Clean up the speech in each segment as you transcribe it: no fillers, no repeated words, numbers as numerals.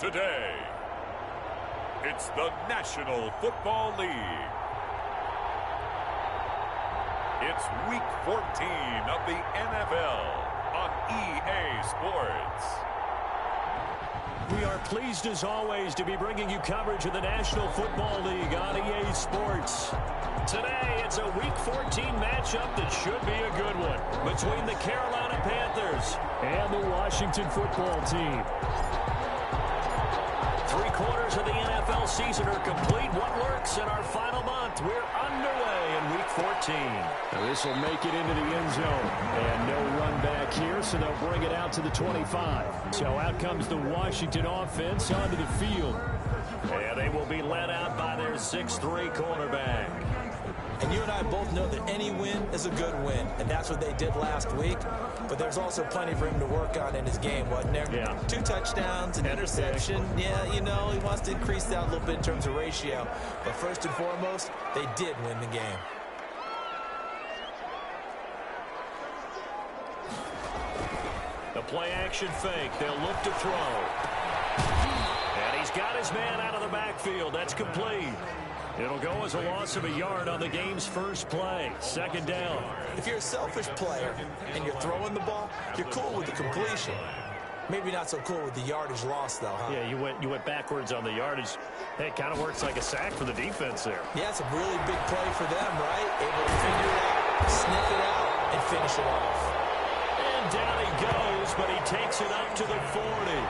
Today, it's the National Football League. It's Week 14 of the NFL on EA Sports. We are pleased as always to be bringing you coverage of the National Football League on EA Sports. Today, it's a Week 14 matchup that should be a good one between the Carolina Panthers and the Washington Football Team. 3/4 of the NFL season are complete. What works in our final month? We're underway in Week 14. Now this will make it into the end zone. And no run back here, so they'll bring it out to the 25. So out comes the Washington offense onto the field. And they will be led out by their 6'3" cornerback. And you and I both know that any win is a good win, and that's what they did last week. But there's also plenty for him to work on in his game, wasn't there? Yeah. 2 touchdowns, an interception. Yeah, you know, he wants to increase that a little bit in terms of ratio. But first and foremost, they did win the game. The play-action fake. They'll look to throw. And he's got his man out of the backfield. That's complete. It'll go as a loss of a yard on the game's first play. Second down. If you're a selfish player and you're throwing the ball, you're cool with the completion. Maybe not so cool with the yardage loss, though, huh? Yeah, you went backwards on the yardage. Hey, it kind of works like a sack for the defense there. Yeah, it's a really big play for them, right? Able to figure it out, sniff it out, and finish it off. And down he goes, but he takes it up to the 40.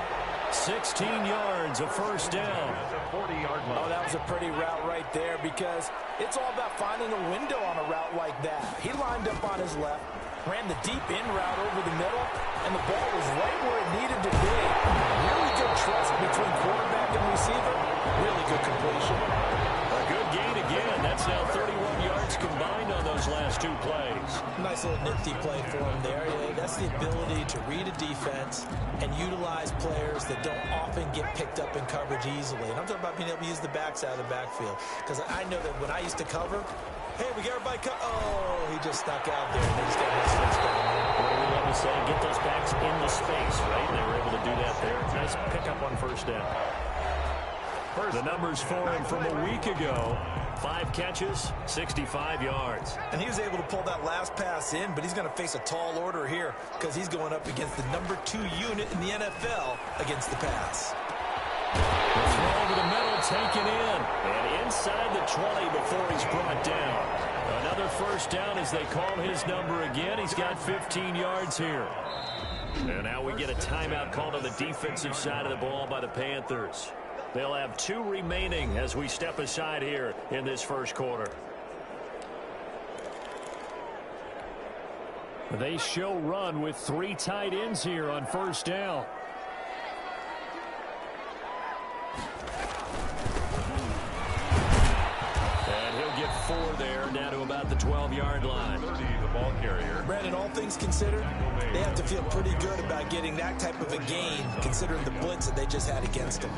16 yards, a first down. Oh, that was a pretty route right there because it's all about finding a window on a route like that. He lined up on his left, ran the deep in route over the middle, and the ball was right where it needed to be. Really good trust between quarterback and receiver. Really good completion. A good gain again. That's now 31 yards combined on those last 2 plays. Nice little nifty play for him there. That's the ability to read a defense and utilize players that don't often get picked up in coverage easily. And I'm talking about being able to use the backside of the backfield. Because I know that when I used to cover, hey, we got everybody oh, he just stuck out there. And they just got his first down. What do we love to say? Get those backs in the space, right? And they were able to do that there. Nice pickup on first down. The numbers for him from a week ago. 5 catches, 65 yards. And he was able to pull that last pass in, but he's going to face a tall order here because he's going up against the number 2 unit in the NFL against the pass. The throw over the middle, taken in. And inside the 20 before he's brought down. Another first down as they call his number again. He's got 15 yards here. And now we get a timeout called on the defensive side of the ball by the Panthers. They'll have 2 remaining as we step aside here in this first quarter. They show run with 3 tight ends here on first down. And he'll get 4 there, down to about the 12-yard line. The ball carrier. Brandon, all things considered, they have to feel pretty good about getting that type of a gain, considering the blitz that they just had against them.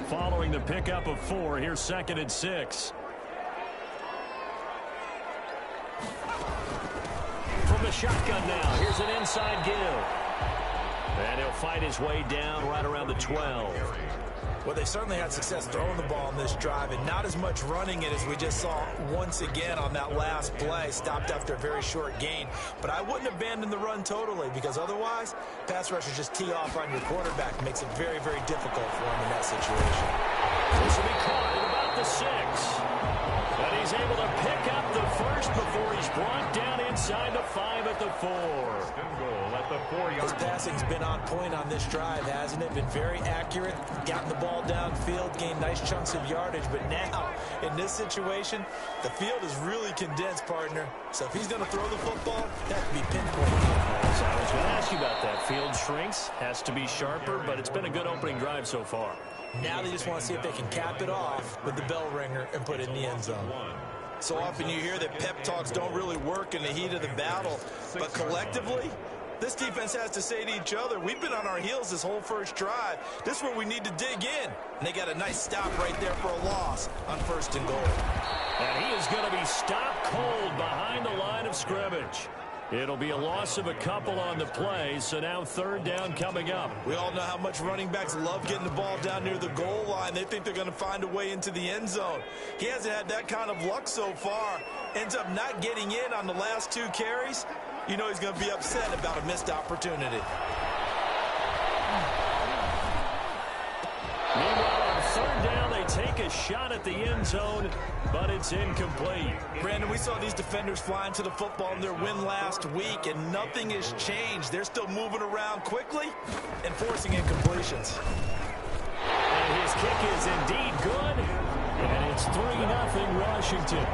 Following the pickup of 4, here's 2nd and 6. From the shotgun now, here's an inside give. And he'll fight his way down right around the 12. Well, they certainly had success throwing the ball in this drive, and not as much running it as we just saw once again on that last play. Stopped after a very short gain. But I wouldn't abandon the run totally, because otherwise, pass rushers just tee off on your quarterback. Makes it very, very difficult for him in that situation. This will be caught at about the 6. And he's able to pick up the first before he's brought down inside the 5 at the 4. His passing's been on point on this drive, hasn't it? Been very accurate, gotten the ball downfield, gained nice chunks of yardage. But now, in this situation, the field is really condensed, partner. So if he's going to throw the football, that can be pinpointed. So I was going to ask you about that. Field shrinks, has to be sharper, but it's been a good opening drive so far. Now they just want to see if they can cap it off with the bell ringer and put it in the end zone. So often you hear that pep talks don't really work in the heat of the battle, but collectively, this defense has to say to each other, we've been on our heels this whole first drive. This is where we need to dig in. And they got a nice stop right there for a loss on 1st and goal. And he is going to be stopped cold behind the line of scrimmage. It'll be a loss of a couple on the play, so now third down coming up. We all know how much running backs love getting the ball down near the goal line. They think they're going to find a way into the end zone. He hasn't had that kind of luck so far. Ends up not getting in on the last 2 carries. You know he's going to be upset about a missed opportunity. Meanwhile, on third down, they take a shot at the end zone, but it's incomplete. Brandon, we saw these defenders flying to the football in their win last week, and nothing has changed. They're still moving around quickly and forcing incompletions. And his kick is indeed good, and it's 3-0 Washington.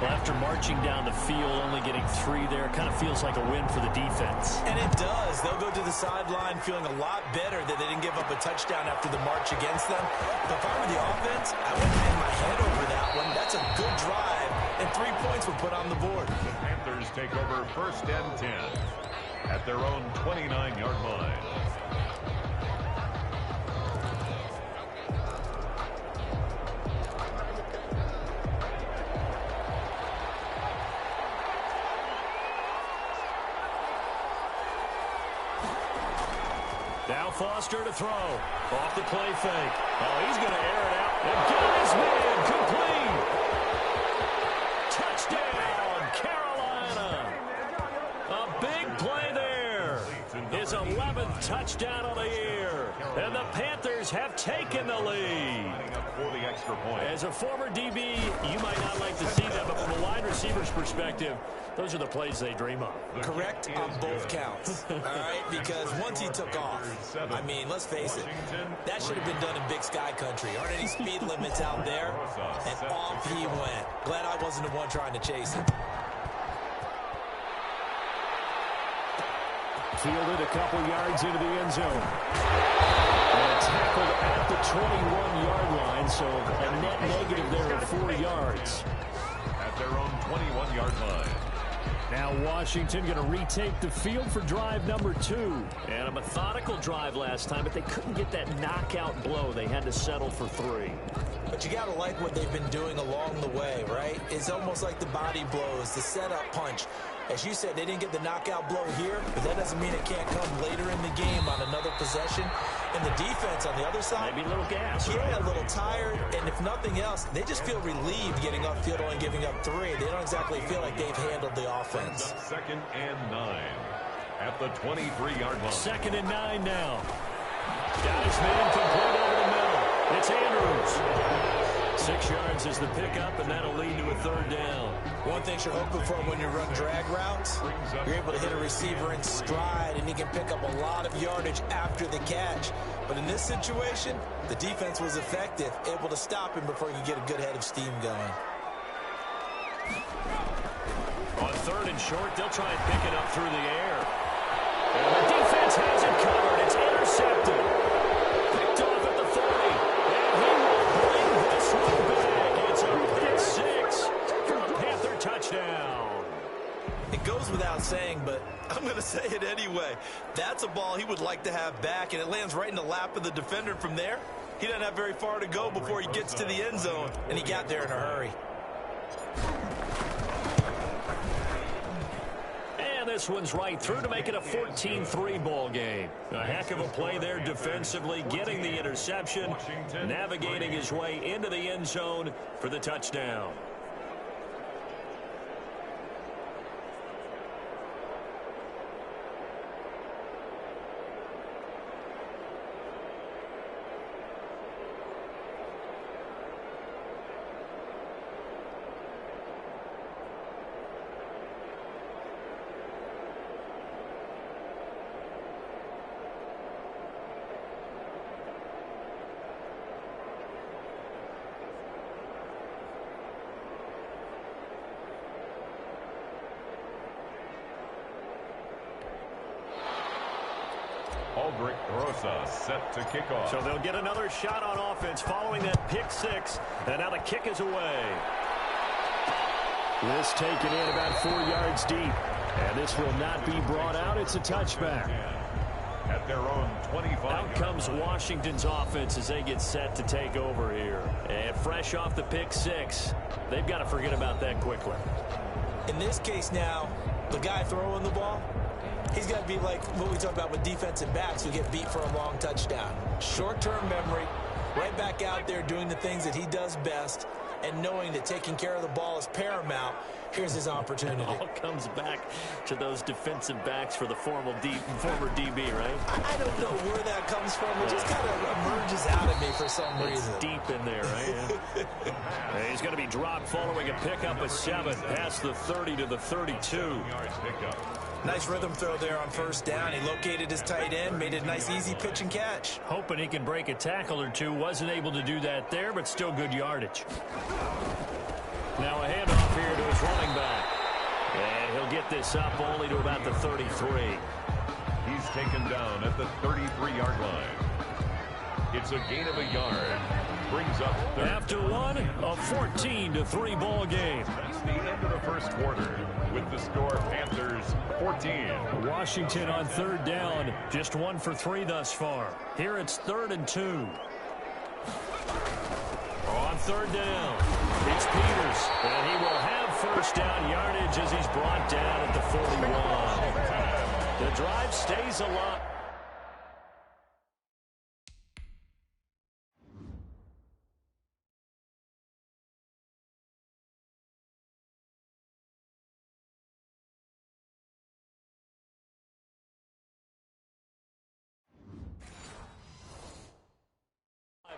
Well, after marching down the field, only getting 3 there, kind of feels like a win for the defense. And it does. They'll go to the sideline feeling a lot better that they didn't give up a touchdown after the march against them. But if I were the offense, I wouldn't hang my head over that one. That's a good drive, and 3 points were put on the board. The Panthers take over 1st and 10 at their own 29-yard line. Now Foster to throw. Off the play fake. Oh, he's going to air it out. And got his man complete. Touchdown, Carolina. A big play there. His 11th touchdown of the year. And the Panthers have taken the lead. As a former DB, you might not like to see that, but from a wide receiver's perspective, those are the plays they dream of. Correct on both counts, all right? Because once he took off, I mean, let's face it, that should have been done in Big Sky Country. Aren't any speed limits out there? And off he went. Glad I wasn't the one trying to chase him. Fielded a couple yards into the end zone. And tackled at the 21-yard line, so a net negative there of 4 yards. At their own 21-yard line. Now Washington going to retake the field for drive number 2. And a methodical drive last time, but they couldn't get that knockout blow. They had to settle for 3. But you got to like what they've been doing along the way, right? It's almost like the body blows, the setup punch. As you said, they didn't get the knockout blow here, but that doesn't mean it can't come later in the game on another possession. And the defense on the other side, maybe a little gas. Yeah, a little tired, and if nothing else, they just feel relieved getting upfield and giving up 3. They don't exactly feel like they've handled the offense. 2nd and 9 at the 23-yard line. 2nd and 9 now. Got his man complete over the middle. It's Andrews. 6 yards is the pickup, and that'll lead to a 3rd down. One thing you're hoping for when you run drag routes, you're able to hit a receiver in stride, and he can pick up a lot of yardage after the catch. But in this situation, the defense was effective, able to stop him before he could get a good head of steam going. On 3rd and short, they'll try and pick it up through the air. And the defense has it covered. It's intercepted. Picked off at the 30. And he will bring this one back. It's a pick 6 for a Panther touchdown. It goes without saying, but I'm going to say it anyway. That's a ball he would like to have back, and it lands right in the lap of the defender from there. He doesn't have very far to go before he gets to the end zone, and he got there in a hurry. And this one's right through to make it a 14-3 ball game. A heck of a play there defensively, getting the interception, navigating his way into the end zone for the touchdown. Set to kick off. So they'll get another shot on offense following that pick 6. And now the kick is away. This taken in about 4 yards deep. And this will not be brought out. It's a touchback. At their own 25. Out comes Washington's offense as they get set to take over here. And fresh off the pick 6, they've got to forget about that quickly. In this case now, the guy throwing the ball, he's got to be like what we talk about with defensive backs who get beat for a long touchdown. Short-term memory, right back out there doing the things that he does best, and knowing that taking care of the ball is paramount. Here's his opportunity. It all comes back to those defensive backs for the former DB, right? I don't know where that comes from. It just kind of emerges out of me for some reason. It's deep in there, right? Yeah. He's going to be dropped following a pickup of 7 past the 30 to the 32. Nice rhythm throw there on first down. He located his tight end, made it a nice easy pitch and catch. Hoping he can break a tackle or two. Wasn't able to do that there, but still good yardage. Now a handoff here to his running back. And he'll get this up only to about the 33. He's taken down at the 33-yard line. It's a gain of a yard. Brings up third. After one, a 14-3 ball game. That's the end of the first quarter. With the score, Panthers 14. Washington on third down. Just 1 for 3 thus far. Here it's 3rd and 2. On third down, it's Peters, and he will have first down yardage as he's brought down at the 41. The drive stays alive.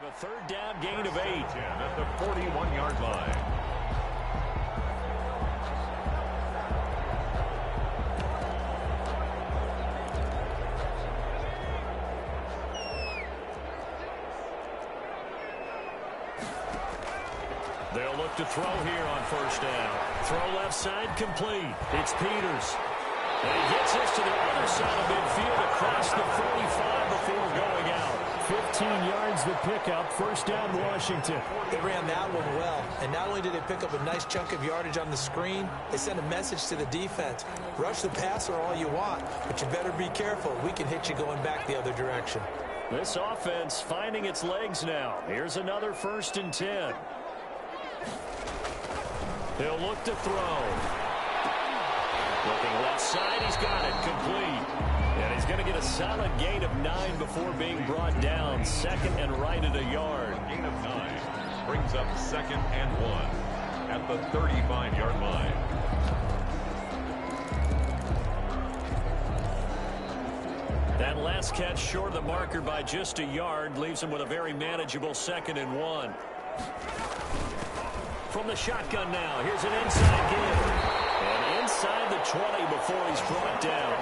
A third down gain of 8. At the 41-yard line. They'll look to throw here on first down. Throw left side complete. It's Peters. And he gets this to the other side of midfield across the 45 before going out. 15 yards the pickup. First down Washington. They ran that one well. And not only did they pick up a nice chunk of yardage on the screen, they sent a message to the defense. Rush the passer all you want, but you better be careful. We can hit you going back the other direction. This offense finding its legs now. Here's another 1st and 10. He'll look to throw. Looking left side, he's got it, complete. And he's going to get a solid gain of 9 before being brought down. 2nd and right at a yard. Gain of 9 brings up 2nd and 1 at the 35-yard line. That last catch short of the marker by just a yard leaves him with a very manageable 2nd and 1. From the shotgun now, here's an inside give. And inside the 20 before he's brought down.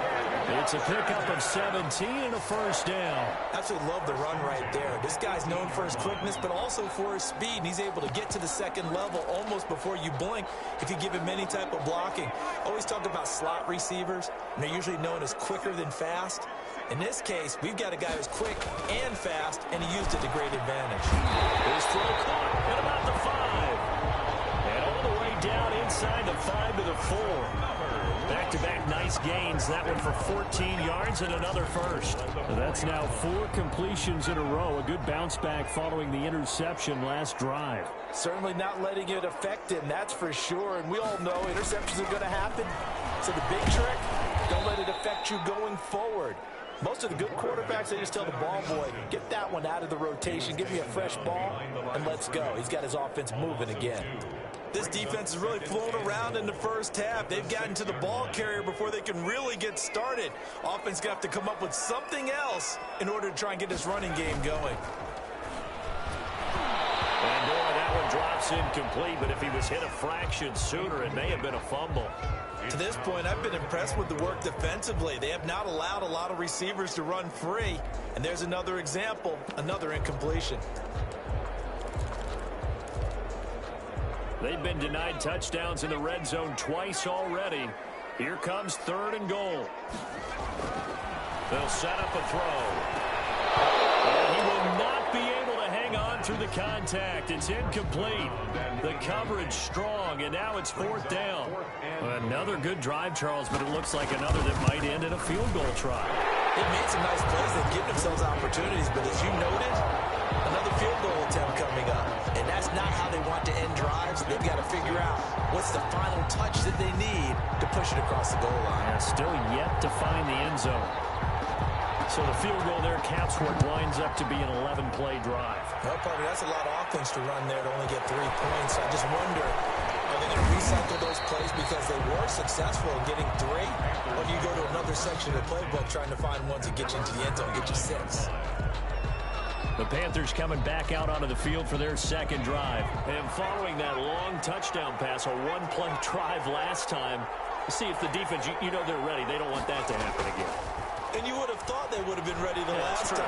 It's a pickup of 17 and a first down. Absolutely love the run right there. This guy's known for his quickness, but also for his speed. And he's able to get to the 2nd level almost before you blink if you give him any type of blocking. Always talk about slot receivers, and they're usually known as quicker than fast. In this case, we've got a guy who's quick and fast, and he used it to great advantage. His throw caught at about the 5. And all the way down inside the 5 to the 4. Back-to-back nice gains. That one for 14 yards and another first. That's now 4 completions in a row. A good bounce back following the interception last drive. Certainly not letting it affect him, that's for sure. And we all know interceptions are going to happen. So the big trick, don't let it affect you going forward. Most of the good quarterbacks, they just tell the ball boy, get that one out of the rotation, give me a fresh ball, and let's go. He's got his offense moving again. This defense has really flown around in the first half. They've gotten to the ball carrier before they can really get started. Offense going to have to come up with something else in order to try and get this running game going. And boy, that one drops incomplete, but if he was hit a fraction sooner, it may have been a fumble. To this point, I've been impressed with the work defensively. They have not allowed a lot of receivers to run free. And there's another example, another incompletion. They've been denied touchdowns in the red zone twice already. Here comes 3rd and goal. They'll set up a throw. And he will not be able to hang on through the contact. It's incomplete. The coverage strong, and now it's 4th down. Another good drive, Charles, but it looks like another that might end in a field goal try. They've made some nice plays. They've given themselves opportunities, but as you noted, another field goal attempt coming up. And that's not how they want to end drives. They've got to figure out what's the final touch that they need to push it across the goal line. Yeah, still yet to find the end zone. So the field goal there counts for it, winds up to be an 11-play drive. Well, partner, that's a lot of offense to run there to only get 3 points. I just wonder, are they going to recycle those plays because they were successful in getting 3? Or do you go to another section of the playbook trying to find ones that get you into the end zone, get you 6? The Panthers coming back out onto the field for their second drive. And following that long touchdown pass, a 1-play drive last time, see if the defense, you know they're ready. They don't want that to happen again. And you would have thought they would have been ready the last time.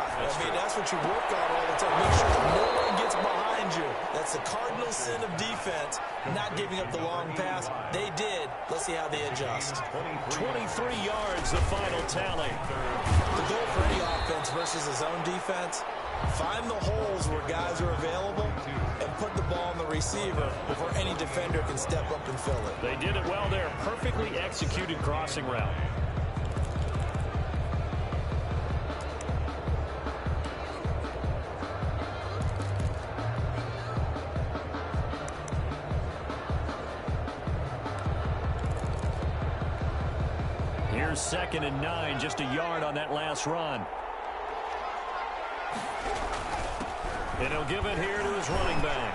That's what you work on all the time. Make sure that no one gets behind you. That's the cardinal sin of defense, not giving up the long pass. They did. Let's see how they adjust. 23 yards, the final tally. The goal for any offense versus a zone defense, find the holes where guys are available and put the ball on the receiver before any defender can step up and fill it. They did it well there. Perfectly executed crossing route. Here's 2nd and 9, just a yard on that last run. And he'll give it here to his running back.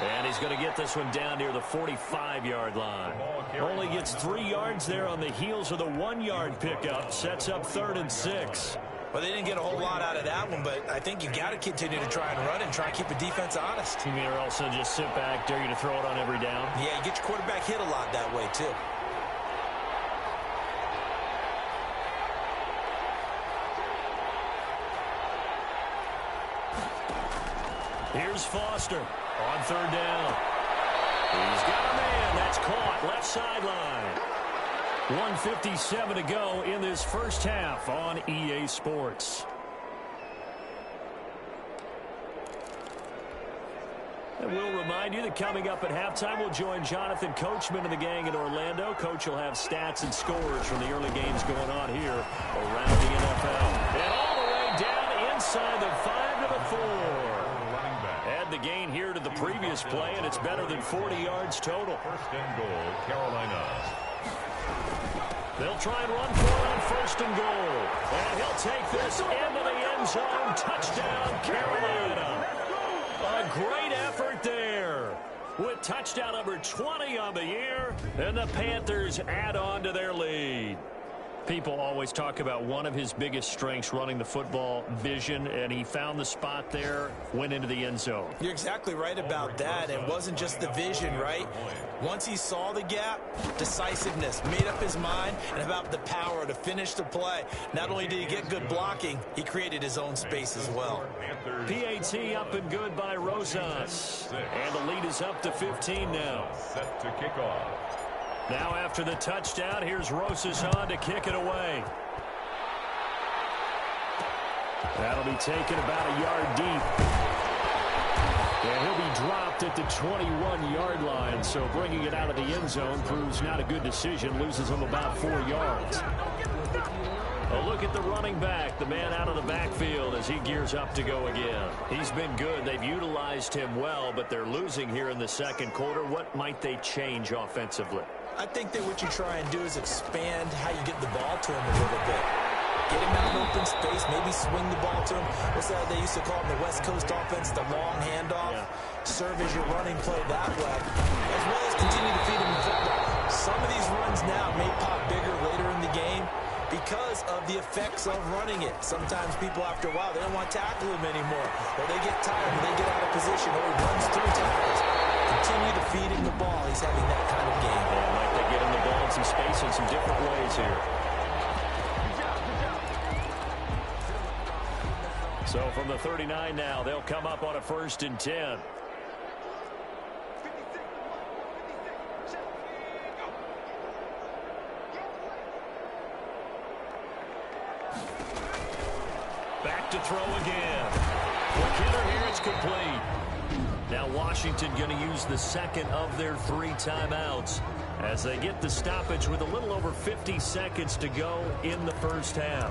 And he's going to get this one down near the 45-yard line. Only gets 3 yards there on the heels of the 1-yard pickup. Sets up 3rd and 6. Well, they didn't get a whole lot out of that one, but I think you got to continue to try and run and try and keep the defense honest. You mean or else they'll just sit back, dare you to throw it on every down? Yeah, you get your quarterback hit a lot that way, too. Here's Foster on 3rd down. He's got a man. That's caught. Left sideline. 1:57 to go in this first half on EA Sports. And we'll remind you that coming up at halftime, we'll join Jonathan Coachman and the gang in Orlando. Coach will have stats and scores from the early games going on here around the NFL. And all the way down inside the 5 to the 4. Add the gain here to the previous play, and it's better than 40 yards total. 1st and goal, Carolina. They'll try and run for it on 1st and goal. And he'll take this into the end zone. Touchdown, Carolina. A great effort there with touchdown number 20 on the year. And the Panthers add on to their lead. People always talk about one of his biggest strengths, running the football, vision, and he found the spot there, went into the end zone. You're exactly right about that. It wasn't just the vision, right? Once he saw the gap, decisiveness, made up his mind, and about the power to finish the play. Not only did he get good blocking, he created his own space as well. PAT up and good by Rosas. And the lead is up to 15 now. Set to kick off. Now after the touchdown, here's Rosas on to kick it away. That'll be taken about a yard deep. And he'll be dropped at the 21-yard line, so bringing it out of the end zone proves not a good decision, loses him about 4 yards. A look at the running back, the man out of the backfield as he gears up to go again. He's been good. They've utilized him well, but they're losing here in the second quarter. What might they change offensively? I think that what you try and do is expand how you get the ball to him a little bit. Get him out in open space, maybe swing the ball to him. What's that they used to call in the West Coast offense, the long handoff? Yeah. Serve as your running play that way, as well as continue to feed him the football. Some of these runs now may pop bigger later in the game because of the effects of running it. Sometimes people, after a while, they don't want to tackle him anymore. Or they get tired and they get out of position, or he runs through tackles. Continue to feed him the ball. He's having that kind of game. Yeah, like they get him the ball in some space in some different ways here. So from the 39 now, they'll come up on a 1st and 10. Back to throw again. McKinnon here, it's complete. Now Washington going to use the 2nd of their 3 timeouts as they get the stoppage with a little over 50 seconds to go in the first half.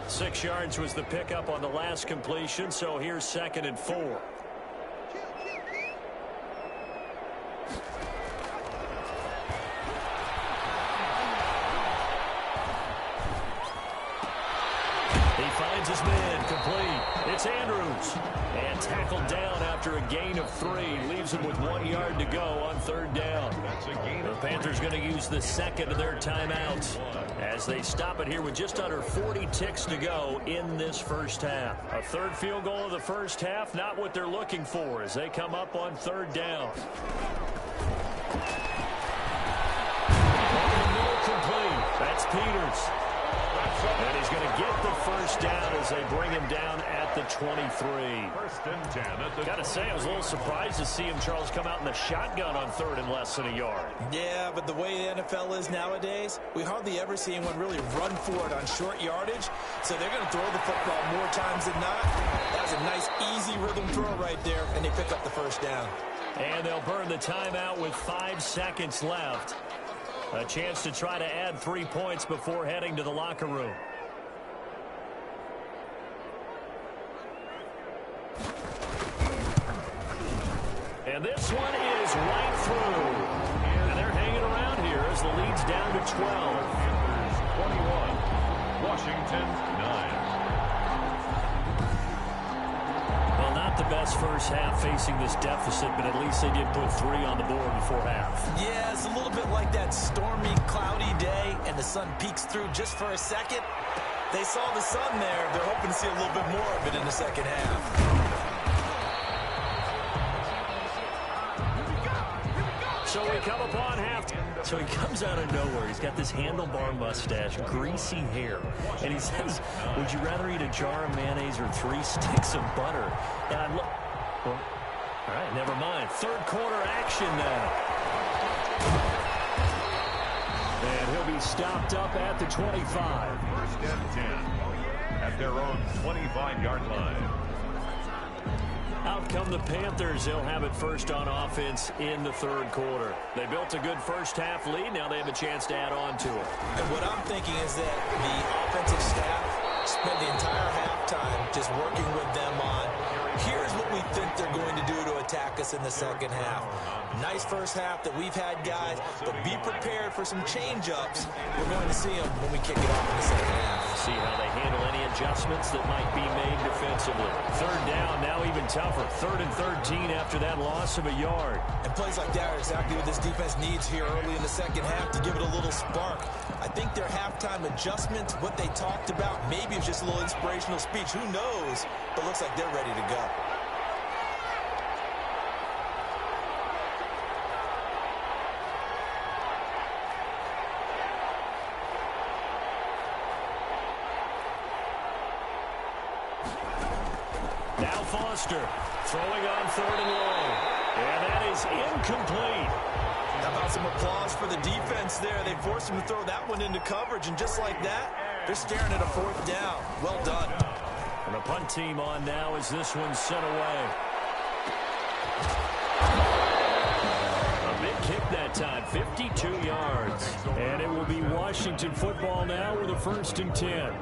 6 yards was the pickup on the last completion, so here's 2nd and 4. He finds his man, complete. It's Andrews. And tackled down after a gain of 3. Leaves him with 1 yard to go on 3rd down. The Panthers going to use the second of their timeouts as they stop it here with just under 40 ticks to go in this first half. A 3rd field goal of the first half, not what they're looking for as they come up on 3rd down. Complete. That's Peters. And he's going to get the first down as they bring him down at the 23. 1st and 10. Got to say, I was a little surprised to see him, Charles, come out in the shotgun on 3rd and less than a yard. Yeah, but the way the NFL is nowadays, we hardly ever see anyone really run for it on short yardage. So they're going to throw the football more times than not. That was a nice, easy rhythm throw right there, and they pick up the first down. And they'll burn the timeout with 5 seconds left. A chance to try to add 3 points before heading to the locker room. And this one is right through. And they're hanging around here as the lead's down to 12. 21. Washington 9. Well, not the best first half facing this deficit, but at least they did put 3 on the board before half. Yeah, it's a little bit like that stormy, cloudy day, and the sun peeks through just for a second. They saw the sun there. They're hoping to see a little bit more of it in the second half. So we come upon half. So he comes out of nowhere. He's got this handlebar mustache, greasy hair. And he says, would you rather eat a jar of mayonnaise or 3 sticks of butter? And I'm well, all right, never mind. 3rd quarter action now. And he'll be stopped up at the 25. 1st and 10. At their own 25-yard line. Out come the Panthers. They'll have it first on offense in the 3rd quarter. They built a good first half lead. Now they have a chance to add on to it. And what I'm thinking is that the offensive staff spent the entire halftime just working with them on, here's what we think they're going to do to attack us in the second half. Nice first half that we've had, guys, but be prepared for some change-ups. We're going to see them when we kick it off in the second half. See how they handle any adjustments that might be made defensively. 3rd down, now even tougher. 3rd and 13 after that loss of a yard. And plays like that are exactly what this defense needs here early in the second half to give it a little spark. I think their halftime adjustment, what they talked about, maybe it's just a little inspirational speech. Who knows? But looks like they're ready to go. Now Foster throwing on 3rd and long. And that is incomplete. How about some applause for the defense there? They forced him to throw that one into coverage, and just like that, they're staring at a 4th down. Well done. And the punt team on now as this one's sent away. A big kick that time, 52 yards. And it will be Washington football now with a 1st and 10.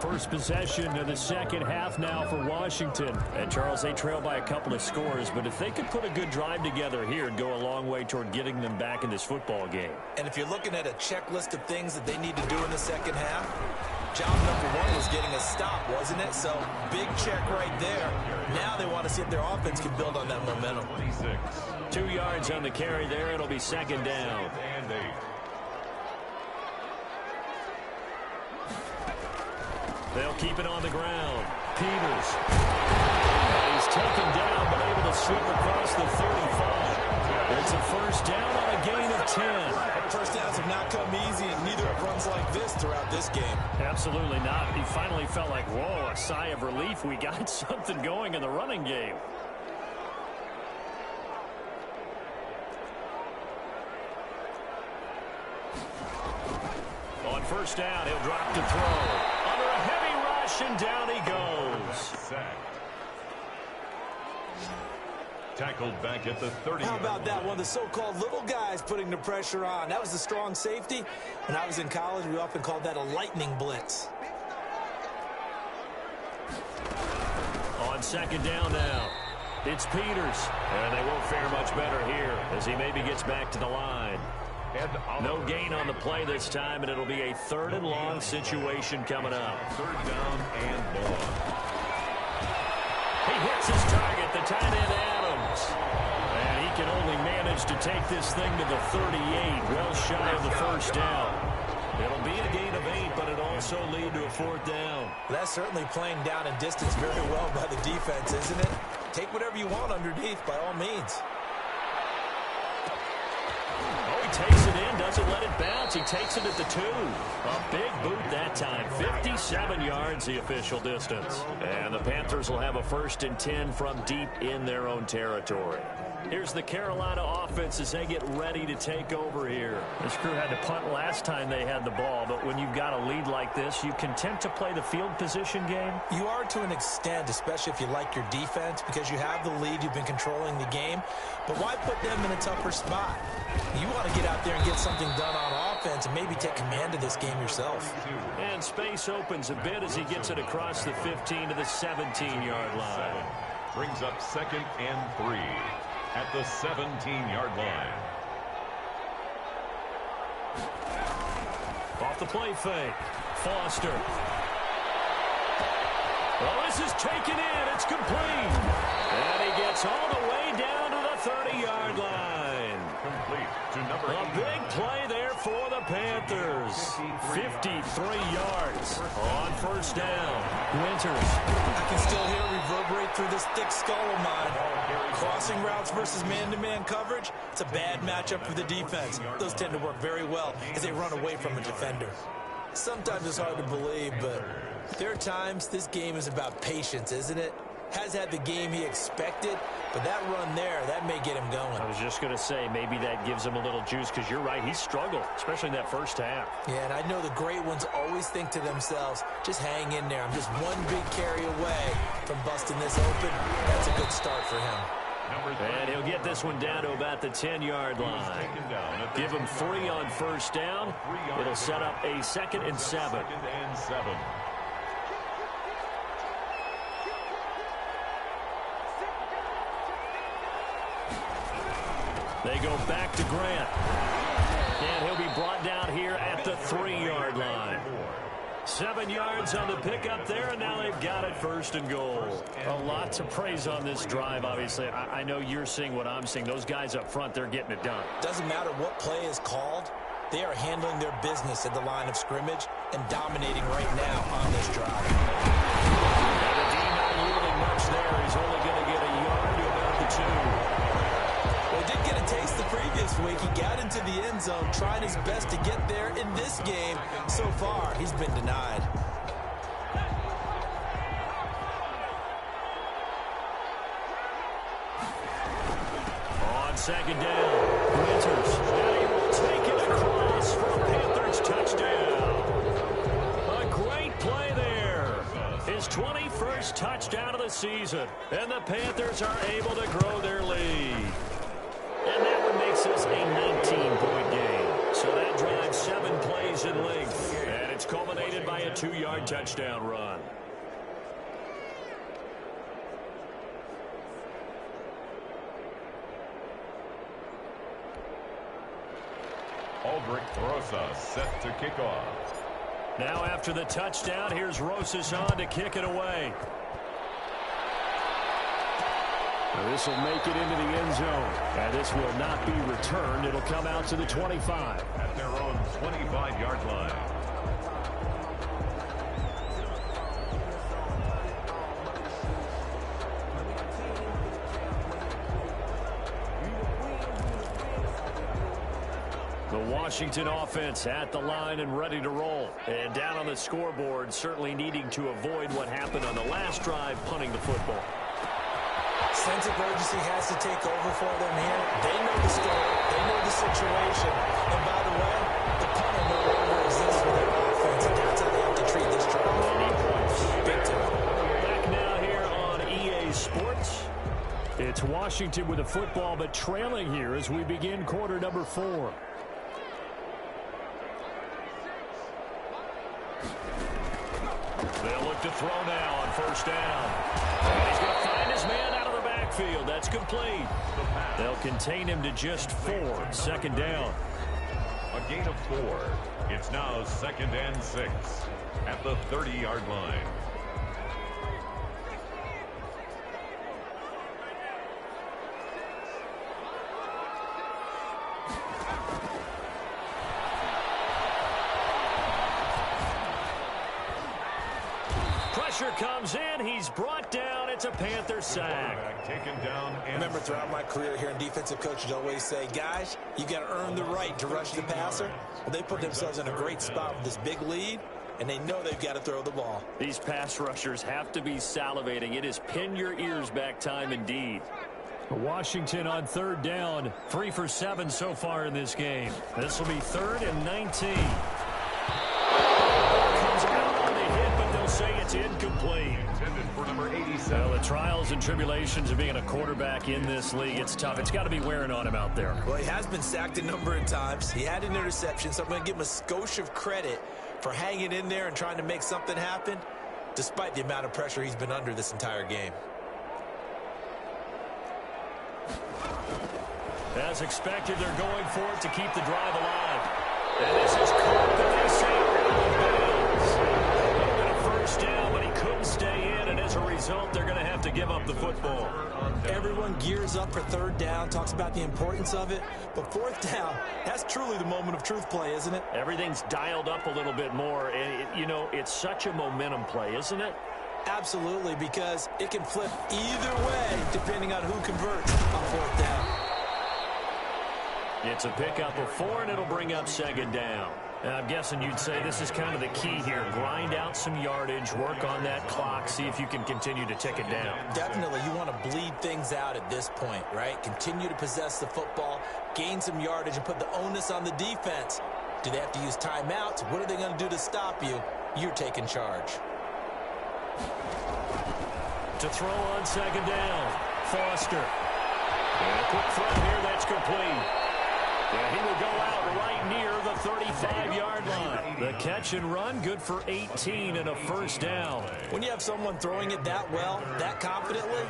First possession of the second half now for Washington. And, Charles, they trail by a couple of scores, but if they could put a good drive together here, it'd go a long way toward getting them back in this football game. And if you're looking at a checklist of things that they need to do in the second half, job number 1 was getting a stop, wasn't it? So, big check right there. Now they want to see if their offense can build on that momentum. 2 yards on the carry there. It'll be 2nd down. And 8. They'll keep it on the ground. Peters. And he's taken down, but able to slip across the 35. It's a 1st down on a gain of 10. First downs have not come easy, and neither have runs like this throughout this game. Absolutely not. He finally felt like, whoa, a sigh of relief. We got something going in the running game. On 1st down, he'll drop to throw. Under a heavy rush, and down he goes. Tackled back at the 30. How about that? One of the so-called little guys putting the pressure on. That was the strong safety. When I was in college, we often called that a lightning blitz. second down now. It's Peters. And they won't fare much better here as he maybe gets back to the line. No gain on the play this time, and it'll be a 3rd and long situation coming up. 3rd down and long. He hits his target, the tight end Adams. And he can only manage to take this thing to the 38, well shy of the first down. It'll be a gain of 8, but it'll also lead to a 4th down. That's certainly playing down and distance very well by the defense, isn't it? Take whatever you want underneath by all means. Takes it in, doesn't let it bounce. He takes it at the 2. A big boot that time. 57 yards, the official distance. And the Panthers will have a 1st and 10 from deep in their own territory. Here's the Carolina offense as they get ready to take over here. This crew had to punt last time they had the ball, but when you've got a lead like this, you content to play the field position game? You are to an extent, especially if you like your defense, because you have the lead, you've been controlling the game. But why put them in a tougher spot? You want to get out there and get something done on offense and maybe take command of this game yourself. And space opens a bit as he gets it across the 15 to the 17-yard line. Brings up 2nd and 3 at the 17-yard line. Off the play fake. Foster. Well, this is taken in. It's complete. And he gets all the way down to the 30-yard line. Complete to number A big play there for the Panthers. 53 yards on 1st down. Winters. I can still hear it reverberate through this thick skull of mine. Crossing routes versus man-to-man coverage, it's a bad matchup for the defense. Those tend to work very well as they run away from a defender. Sometimes it's hard to believe, but there are times this game is about patience, isn't it? Has had the game he expected, but that run there, that may get him going. I was just going to say, maybe that gives him a little juice, because you're right, he struggled, especially in that first half. Yeah, and I know the great ones always think to themselves, just hang in there. I'm just one big carry away from busting this open. That's a good start for him. And he'll get this one down to about the 10-yard line. Give him 3 on 1st down. It'll set up a 2nd and 7. They go back to Grant. And he'll be brought down here at the 3-yard line. 7 yards on the pickup there, and now they've got it 1st and goal. A lot to praise on this drive, obviously. I know you're seeing what I'm seeing. Those guys up front, they're getting it done. Doesn't matter what play is called. They are handling their business at the line of scrimmage and dominating right now on this drive. And the D not yielding much there. He's only going to get a yard to about the 2. Well, he did get a taste the previous week. He got into the end zone, trying his best to get there in this game. So far, he's been denied. On 2nd down, Winters. And he will take it across for a Panthers touchdown. A great play there. His 21st touchdown of the season. And the Panthers are able to grow their lead. And that one makes this a 19-point game. So that drives 7 plays in length. And it's culminated by a 2-yard touchdown run. Aldrich Rosas set to kick off. Now after the touchdown, here's Rosas on to kick it away. This will make it into the end zone. And this will not be returned. It'll come out to the 25. At their own 25-yard line. The Washington offense at the line and ready to roll. And down on the scoreboard, certainly needing to avoid what happened on the last drive, punting the football. Sense of urgency has to take over for them here. They know the story. They know the situation. And by the way, the punter no longer exists for their offense. And that's how they have to treat this drive. Big time. Back now here on EA Sports. It's Washington with the football, but trailing here as we begin quarter number 4. They'll look to throw now on 1st down. And he's going to his man out of the backfield. That's complete. They'll contain him to just 4. 2nd down. A gain of 4. It's now 2nd and 6 at the 30-yard line. Pressure comes in. He's brought down. It's a Panther sack. Taken down. And Remember, throughout my career here in defensive coaches always say, guys, you got to earn the right to rush the passer. Well, they put themselves in a great spot with this big lead, and they know they've got to throw the ball. These pass rushers have to be salivating. It is pin your ears back time indeed. Washington on 3rd down. 3 for 7 so far in this game. This will be 3rd and 19. Comes out on the hit, but they'll say it's incomplete. intended for number 87. Well, the trials and tribulations of being a quarterback in this league, it's tough. It's got to be wearing on him out there. Well, he has been sacked a number of times. He had an interception, so I'm going to give him a skosh of credit for hanging in there and trying to make something happen, despite the amount of pressure he's been under this entire game. As expected, they're going for it to keep the drive alive. And this is caught, but they say out of bounds. A little bit of first down, but he couldn't stay in, and as a result, they're going to have to give up the football. Everyone gears up for 3rd down, talks about the importance of it, but 4th down, that's truly the moment of truth play, isn't it? Everything's dialed up a little bit more, and, it's such a momentum play, isn't it? Absolutely, because it can flip either way depending on who converts on 4th down. It's a pickup of 4, and it'll bring up 2nd down. And I'm guessing you'd say this is kind of the key here. Grind out some yardage, work on that clock, see if you can continue to tick it down. Definitely, you want to bleed things out at this point, right? Continue to possess the football, gain some yardage, and put the onus on the defense. Do they have to use timeouts? What are they going to do to stop you? You're taking charge. To throw on 2nd down, Foster. And a quick throw here, that's complete. And he will go out right near the 35-yard line. The catch and run, good for 18 and a 1st down. When you have someone throwing it that well, that confidently,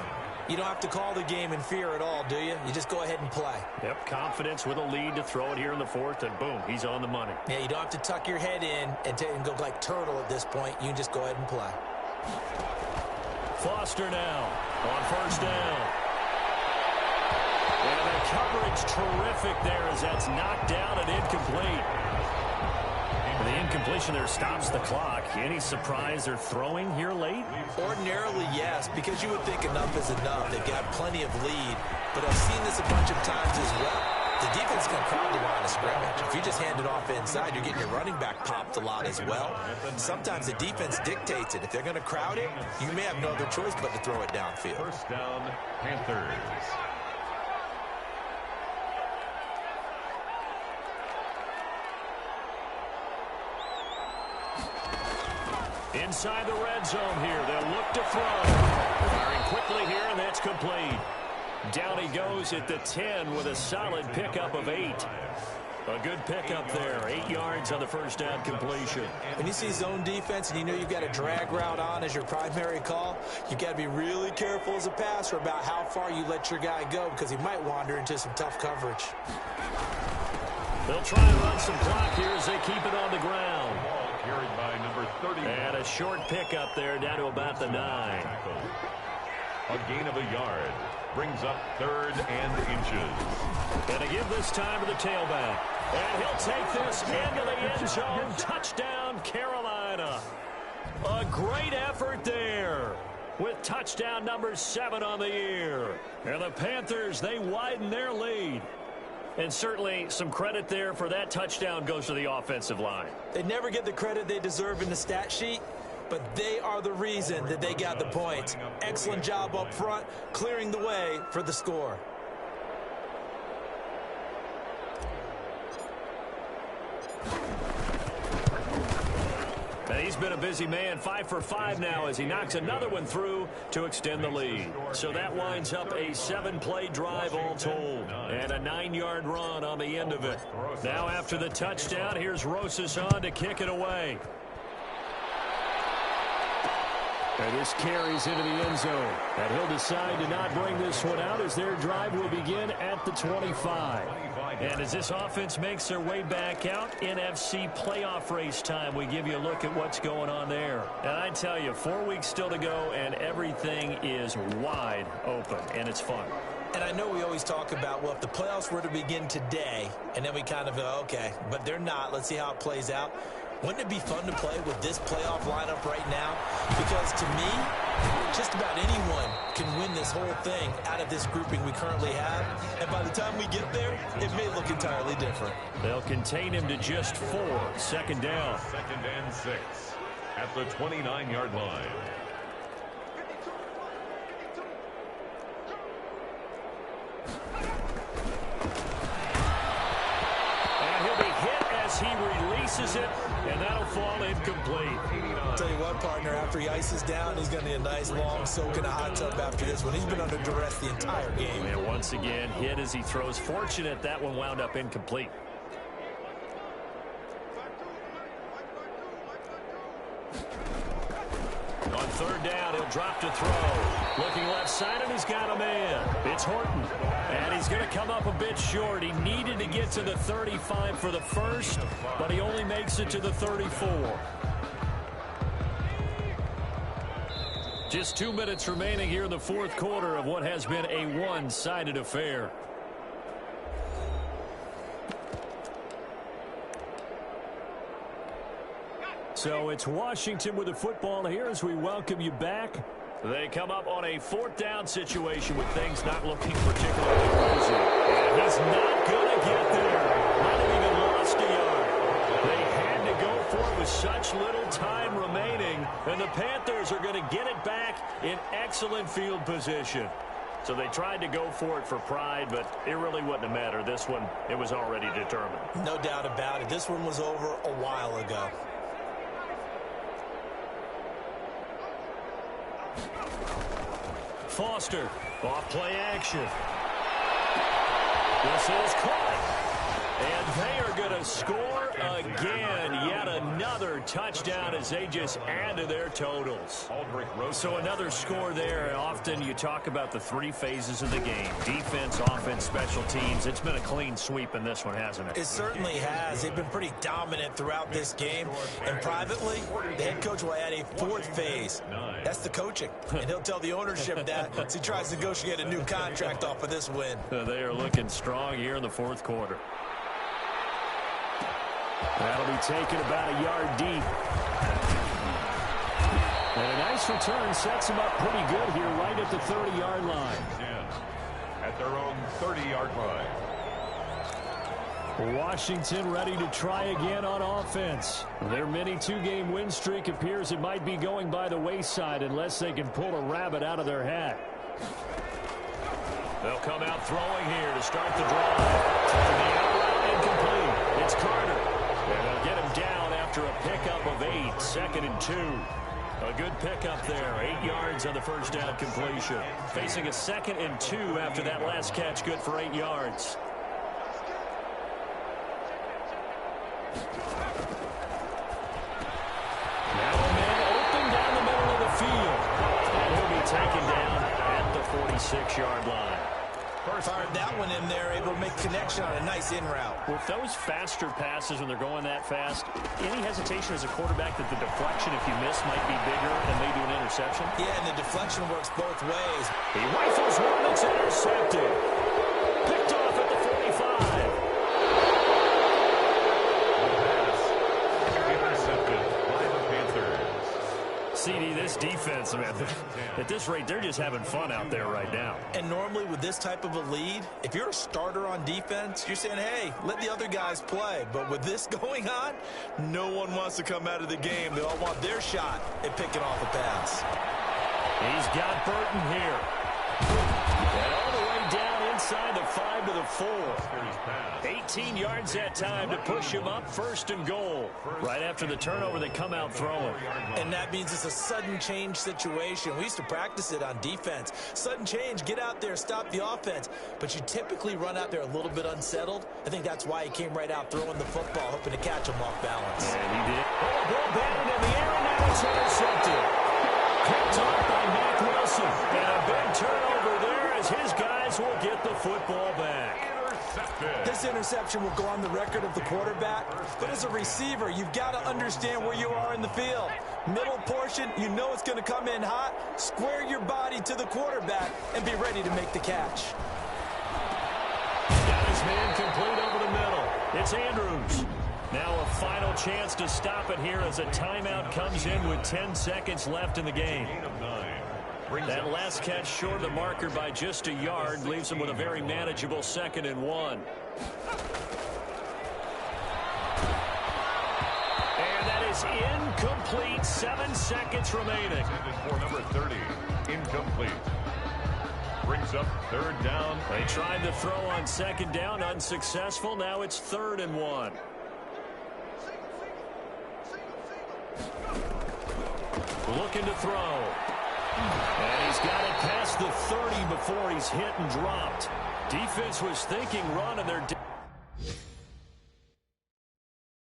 you don't have to call the game in fear at all, do you? You just go ahead and play. Yep, confidence with a lead to throw it here in the 4th, and boom, he's on the money. Yeah, you don't have to tuck your head in and go like turtle at this point. You can just go ahead and play. Foster now on 1st down. And the coverage terrific there as that's knocked down and incomplete. And the incompletion there stops the clock. Any surprise they're throwing here late? Ordinarily, yes, because you would think enough is enough. They've got plenty of lead. But I've seen this a bunch of times as well. The defense is going to crowd the line of scrimmage. If you just hand it off inside, you're getting your running back popped a lot as well. Sometimes the defense dictates it. If they're going to crowd it, you may have no other choice but to throw it downfield. 1st down, Panthers. Inside the red zone here. They'll look to throw. Firing quickly here, and that's complete. Down he goes at the 10 with a solid pickup of 8. A good pickup there. 8 yards on the 1st down completion. When you see zone defense and you know you've got a drag route on as your primary call, you've got to be really careful as a passer about how far you let your guy go because he might wander into some tough coverage. They'll try and run some clock here as they keep it on the ground. Ball carried by number 30. And a short pickup there down to about the 9. A gain of a yard. Brings up 3rd and inches. Going to give this time to the tailback. And he'll take this into the end zone. Touchdown, Carolina. A great effort there with touchdown number 7 on the year. And the Panthers, they widen their lead. And certainly some credit there for that touchdown goes to the offensive line. They never get the credit they deserve in the stat sheet, but they are the reason that they got the points. Excellent job up front, clearing the way for the score. And he's been a busy man, 5 for 5 now as he knocks another one through to extend the lead. So that winds up a 7-play drive all told and a 9-yard run on the end of it. Now after the touchdown, here's Rosas on to kick it away. And this carries into the end zone. And he'll decide to not bring this one out as their drive will begin at the 25. And as this offense makes their way back out, NFC playoff race time, we give you a look at what's going on there. And I tell you, 4 weeks still to go, and everything is wide open, and it's fun. And I know we always talk about, well, if the playoffs were to begin today, and then we kind of go, okay, but they're not. Let's see how it plays out. Wouldn't it be fun to play with this playoff lineup right now? Because to me, just about anyone can win this whole thing out of this grouping we currently have. And by the time we get there, it may look entirely different. They'll contain him to just 4. Second down. 2nd and 6 at the 29-yard line. He releases it, and that'll fall incomplete. I'll tell you what, partner, after he ices down, he's going to need a nice long soak in a hot tub after this one. He's been under duress the entire game. And once again, hit as he throws. Fortunate that one wound up incomplete. On 3rd down, he'll drop to throw. Looking left side, and he's got a man. It's Horton. And he's going to come up a bit short. He needed to get to the 35 for the first, but he only makes it to the 34. Just 2 minutes remaining here in the 4th quarter of what has been a one-sided affair. So it's Washington with the football here as we welcome you back. They come up on a 4th down situation with things not looking particularly rosy. And he's not going to get there. Not even lost a yard. They had to go for it with such little time remaining. And the Panthers are going to get it back in excellent field position. So they tried to go for it for pride, but it really wouldn't have mattered. This one, it was already determined. No doubt about it. This one was over a while ago. Foster, off play action. This is caught. And they are going to score again. Yet another touchdown as they just add to their totals. So another score there. Often you talk about the 3 phases of the game. Defense, offense, special teams. It's been a clean sweep in this one, hasn't it? It certainly has. They've been pretty dominant throughout this game. And privately, the head coach will add a 4th phase. That's the coaching. And he'll tell the ownership that as he tries to negotiate a new contract off of this win. They are looking strong here in the 4th quarter. That'll be taken about a yard deep. And a nice return sets them up pretty good here right at the 30-yard line. At their own 30-yard line. Washington ready to try again on offense. Their mini 2-game win streak appears it might be going by the wayside unless they can pull a rabbit out of their hat. They'll come out throwing here to start the drive. Taking the out route incomplete. It's Carter. And they'll get him down after a pickup of 8. 2nd and 2. A good pickup there. 8 yards on the first down completion. Facing a 2nd and 2 after that last catch. Good for 8 yards. Now a man open down the middle of the field. And he'll be taken down at the 46-yard line. Fired that one in there, able to make connection on a nice in route. With those faster passes when they're going that fast, any hesitation as a quarterback that the deflection, if you miss, might be bigger than maybe an interception? Yeah, and the deflection works both ways. He rifles one, it's intercepted. Picked off at the 45. Intercepted by the Panthers. CD, this defense, man, at this rate, they're just having fun out there right now. And normally with this type of a lead, if you're a starter on defense, you're saying, hey, let the other guys play. But with this going on, no one wants to come out of the game. They all want their shot at picking off a pass. He's got Burton here. And all the way down inside the 5 to the 4. 18 yards that time to push him up 1st and goal. Right after the turnover, they come out throwing. And that means it's a sudden change situation. We used to practice it on defense. Sudden change, get out there, stop the offense. But you typically run out there a little bit unsettled. I think that's why he came right out throwing the football, hoping to catch him off balance. And he did. Oh, ball batted in the air, and now it's intercepted. This interception will go on the record of the quarterback, but as a receiver, you've got to understand where you are in the field. Middle portion, you know it's going to come in hot. Square your body to the quarterback and be ready to make the catch. Got his man complete over the middle. It's Andrews. Now a final chance to stop it here as a timeout comes in with 10 seconds left in the game. That last catch short of the marker by just a yard leaves him with a very manageable 2nd and 1. And that is incomplete. 7 seconds remaining. For number 30, incomplete. Brings up 3rd down. They tried to throw on 2nd down, unsuccessful. Now it's 3rd and 1. Looking to throw. And he's got it past the 30 before he's hit and dropped. Defense was thinking run, and they're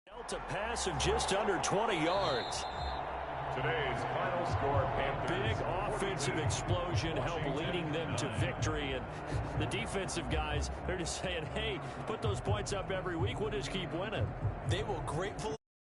dealt a pass of just under 20 yards. Today's final score, Big offensive explosion helped leading them to victory. And the defensive guys, they're just saying, hey, put those points up every week. We'll just keep winning. They will gratefully